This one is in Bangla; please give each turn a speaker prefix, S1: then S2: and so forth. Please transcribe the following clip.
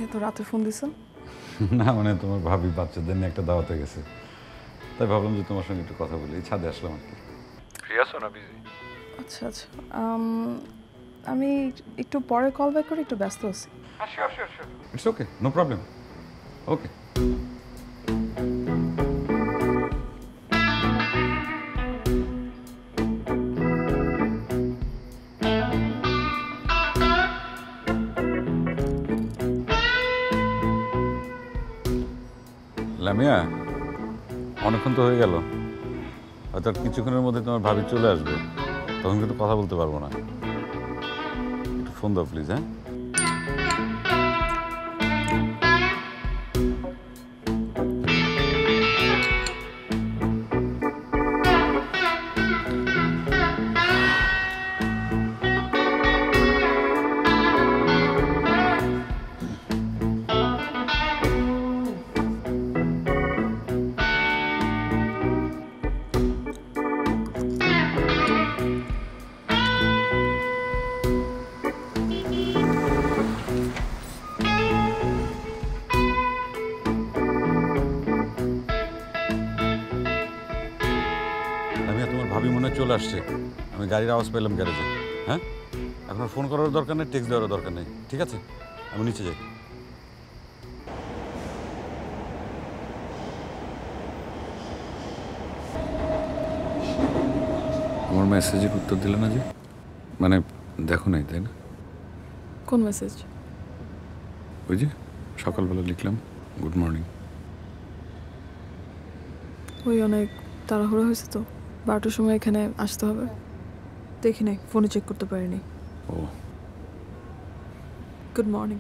S1: এত রাতে ফোন দিছো?
S2: না মানে তোমার ভাবি বাচ্চাদের নিয়ে একটা দাওয়াতে গেছে, তাই ভাবলাম যে তোমার সঙ্গে একটু কথা বলি। এই ছাদে আসলাম আর কি। ফ্রি আছো না বিজি?
S1: আচ্ছা আচ্ছা, আমি একটু পরে কল ব্যাক করি, একটু ব্যস্ত আছি।
S2: হ্যাঁ sure sure sure, it's okay, no problem. Okay. Lamia, অনেকক্ষণ তো হয়ে গেল, হয়তো আর কিছুক্ষণের মধ্যে তোমার ভাবি চলে আসবে, তখন কিন্তু কথা বলতে পারবো না। একটু ফোন দাও প্লিজ। হ্যাঁ লামিয়া, তোমার ভাবি মনে হয় চলে আসছে। আমি গাড়ির আওয়াজ পেলাম গ্যারেজে। হ্যাঁ, এখন আর ফোন করার দরকার নেই, টেক্সট দেওয়ার দরকার নেই, ঠিক আছে? আমি নিচে যাই। আমার মেসেজের উত্তর দিলে না যে? মানে দেখো নাই তাই না?
S1: কোন মেসেজ?
S2: ওই যে সকালবেলা লিখলাম গুড মর্নিং।
S1: ওই অনেক তাড়াহুড়ো হয়েছে তো, 12টার সময় এখানে আসতে হবে, দেখি নাই, ফোনে চেক করতে পারিনি।
S2: ও
S1: গুড মর্নিং।